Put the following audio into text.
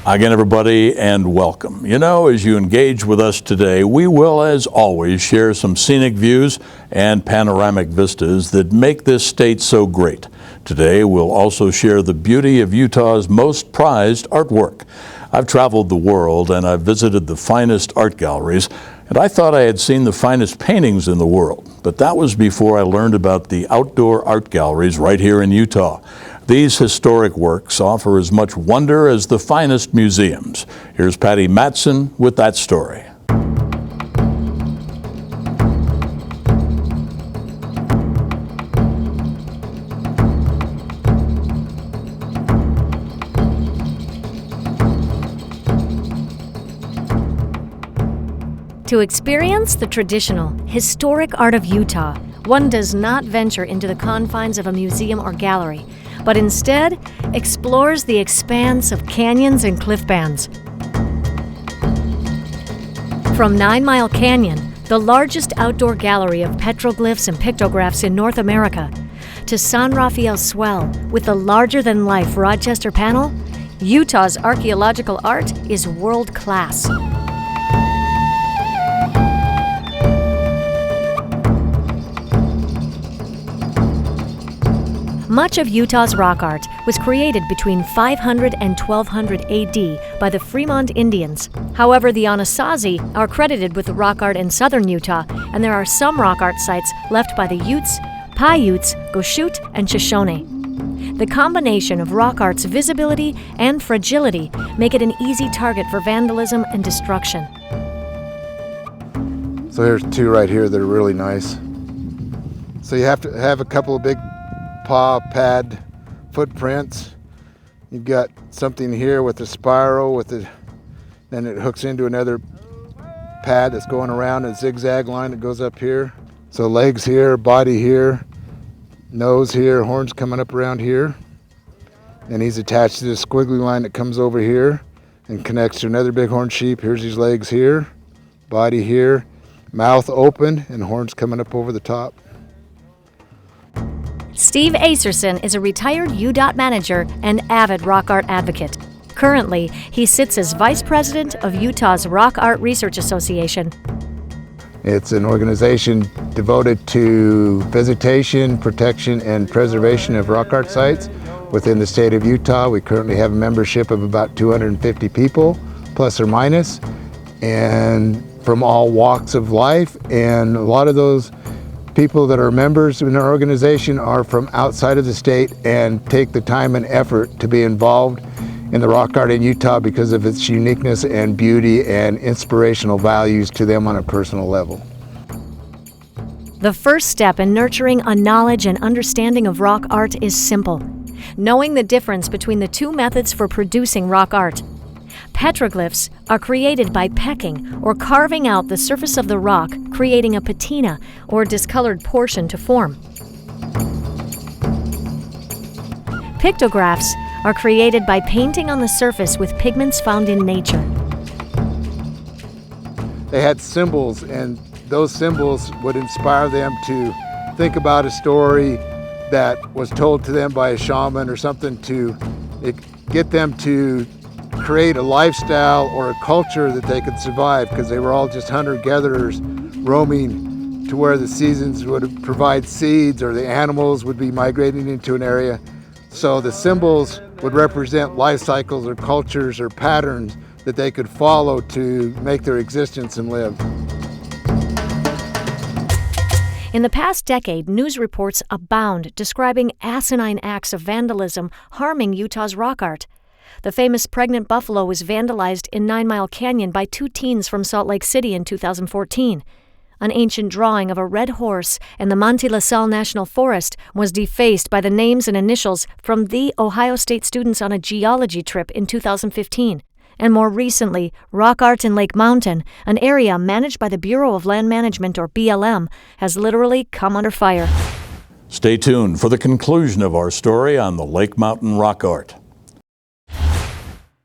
Again, everybody, and welcome. You know, as you engage with us today, we will, as always, share some scenic views and panoramic vistas that make this state so great. Today, we'll also share the beauty of Utah's most prized artwork. I've traveled the world and I've visited the finest art galleries, and I thought I had seen the finest paintings in the world, but that was before I learned about the outdoor art galleries right here in Utah. These historic works offer as much wonder as the finest museums. Here's Patty Matson with that story. To experience the traditional, historic art of Utah, one does not venture into the confines of a museum or gallery, but instead explores the expanse of canyons and cliff bands. From 9 Mile Canyon, the largest outdoor gallery of petroglyphs and pictographs in North America, to San Rafael Swell with the larger-than-life Rochester panel, Utah's archaeological art is world-class. Much of Utah's rock art was created between 500 and 1200 AD by the Fremont Indians. However, the Anasazi are credited with the rock art in southern Utah, and there are some rock art sites left by the Utes, Paiutes, Goshute, and Shoshone. The combination of rock art's visibility and fragility make it an easy target for vandalism and destruction. So here's two right here that are really nice. So you have to have a couple of big paw pad footprints. You've got something here with a spiral then it hooks into another pad that's going around a zigzag line that goes up here. So legs here, body here, nose here, horns coming up around here. And he's attached to this squiggly line that comes over here and connects to another bighorn sheep. Here's his legs here, body here, mouth open, and horns coming up over the top. Steve Acerson is a retired UDOT manager and avid rock art advocate. Currently, he sits as vice president of Utah's Rock Art Research Association. It's an organization devoted to visitation, protection, and preservation of rock art sites within the state of Utah. We currently have a membership of about 250 people, plus or minus, and from all walks of life. And a lot of those people that are members in our organization are from outside of the state and take the time and effort to be involved in the rock art in Utah because of its uniqueness and beauty and inspirational values to them on a personal level. The first step in nurturing a knowledge and understanding of rock art is simple: knowing the difference between the two methods for producing rock art. Petroglyphs are created by pecking or carving out the surface of the rock, creating a patina or discolored portion to form. Pictographs are created by painting on the surface with pigments found in nature. They had symbols, and those symbols would inspire them to think about a story that was told to them by a shaman or something to get them to create a lifestyle or a culture that they could survive, because they were all just hunter-gatherers roaming to where the seasons would provide seeds or the animals would be migrating into an area. So the symbols would represent life cycles or cultures or patterns that they could follow to make their existence and live. In the past decade, news reports abound describing asinine acts of vandalism harming Utah's rock art. The famous pregnant buffalo was vandalized in 9 Mile Canyon by two teens from Salt Lake City in 2014. An ancient drawing of a red horse in the Monte La Salle National Forest was defaced by the names and initials from the Ohio State students on a geology trip in 2015. And more recently, rock art in Lake Mountain, an area managed by the Bureau of Land Management, or BLM, has literally come under fire. Stay tuned for the conclusion of our story on the Lake Mountain rock art.